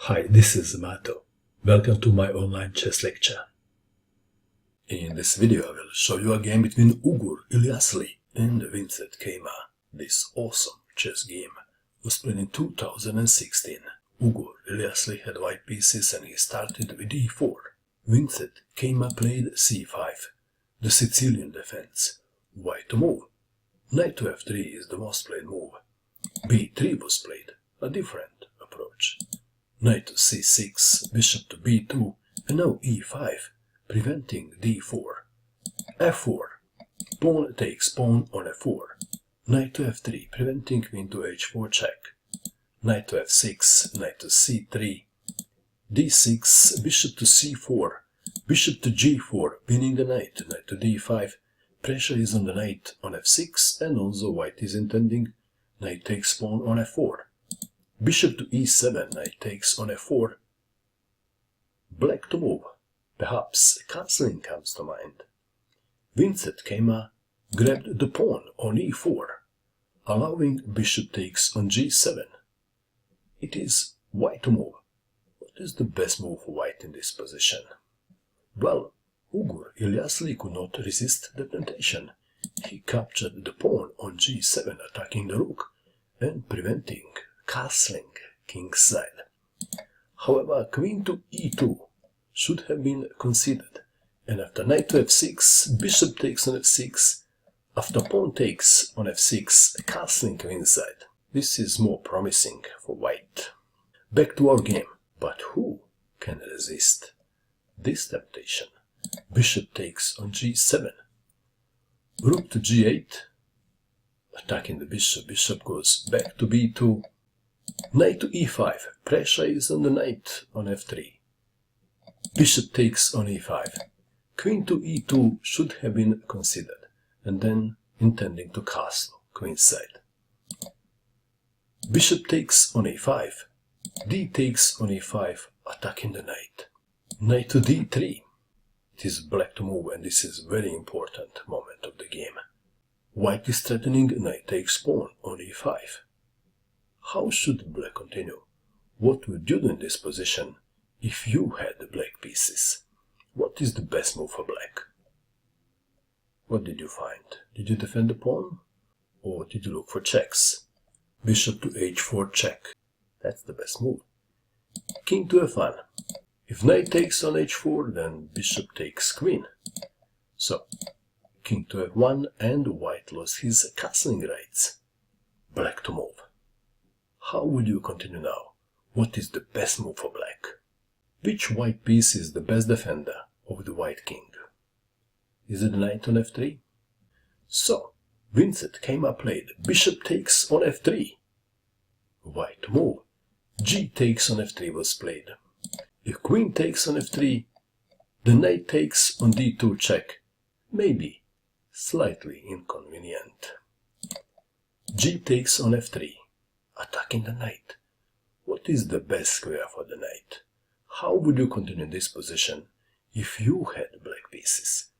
Hi, this is Mato. Welcome to my online chess lecture. In this video I will show you a game between Ughur, Ilyasli and Vincent Keymer. This awesome chess game was played in 2016. Ughur, Ilyasli had white pieces and he started with e4. Vincent Keymer played c5, the Sicilian defense. White to move. Knight to f3 is the most played move. b3 was played, a different approach. Knight to c6, bishop to b2, and now e5, preventing d4. f4, pawn takes pawn on f4. Knight to f3, preventing queen to h4 check. Knight to f6, knight to c3, d6, bishop to c4, bishop to g4, winning the knight. Knight to d5, pressure is on the knight on f6, and also white is intending knight takes pawn on f4. Bishop to e7, knight takes on f4. Black to move. Perhaps castling comes to mind. Vincent Keymer grabbed the pawn on e4, allowing bishop takes on g7. It is white to move. What is the best move for white in this position? Well, Ughur, Ilyasli could not resist the temptation. He captured the pawn on g7, attacking the rook and preventing castling king's side. However, queen to e2 should have been conceded, and after knight to f6, bishop takes on f6, after pawn takes on f6, castling queen's side. This is more promising for white. Back to our game, but who can resist this temptation? Bishop takes on g7, rook to g8, attacking the bishop, bishop goes back to b2, knight to e5, pressure is on the knight on f3, bishop takes on e5, queen to e2 should have been considered, and then intending to castle queen's side. Bishop takes on a5, d takes on e5, attacking the knight. Knight to d3, it is black to move, and this is very important moment of the game. White is threatening knight takes pawn on e5. How should black continue? What would you do in this position if you had the black pieces? What is the best move for black? What did you find? Did you defend the pawn? Or did you look for checks? Bishop to h4 check. That's the best move. King to f1. If knight takes on h4, then bishop takes queen. So, king to f1, and white lost his castling rights. Black to move. How would you continue now? What is the best move for black? Which white piece is the best defender of the white king? Is it the knight on f3? So, Vincent Keymer played bishop takes on f3. White to move. G takes on f3 was played. If queen takes on f3, the knight takes on d2 check. Maybe slightly inconvenient. G takes on f3, attacking the knight. What is the best square for the knight? How would you continue in this position if you had black pieces?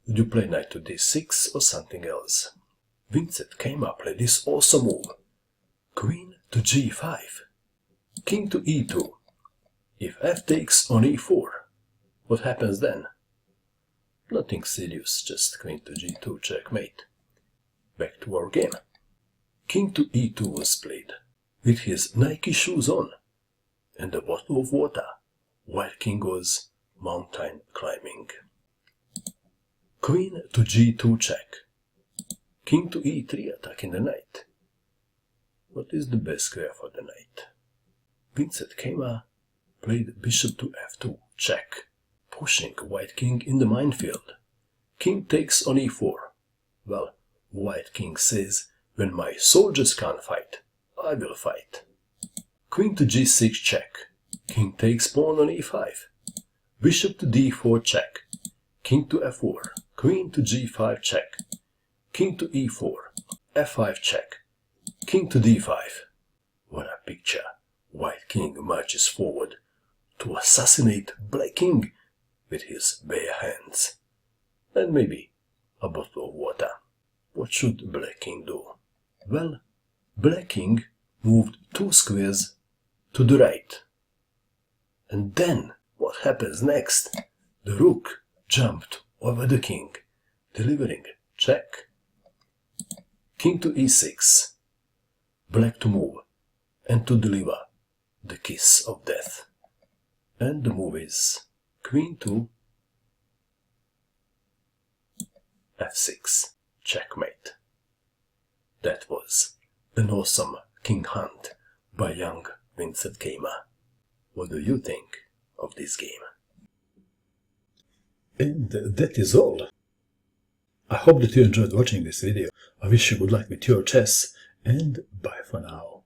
Would you play knight to d6 or something else? Vincent Keymer played this awesome move. Queen to g5, king to e2. If f takes on e4, what happens then? Nothing serious, just queen to g2 checkmate. Back to our game. King to e2 was played, with his Nike shoes on, and a bottle of water, while king goes mountain climbing. Queen to g2 check. King to e3 attacking the knight. What is the best square for the knight? Vincent Keymer played bishop to f2 check, pushing white king in the minefield. King takes on e4. Well, white king says, when my soldiers can't fight, I will fight. Queen to g6 check. King takes pawn on e5. Bishop to d4 check. King to f4. Queen to g5 check. King to e4. f5 check. King to d5. What a picture. White king marches forward to assassinate black king with his bare hands. And maybe a bottle of water. What should black king do? Well, black king moved 2 squares to the right. And then, what happens next? The rook jumped over the king, delivering check. King to e6. Black to move and to deliver the kiss of death. And the move is queen to f6. Checkmate. That was an awesome king hunt by young Vincent Keymer. What do you think of this game? And that is all. I hope that you enjoyed watching this video. I wish you good luck with your chess, and bye for now.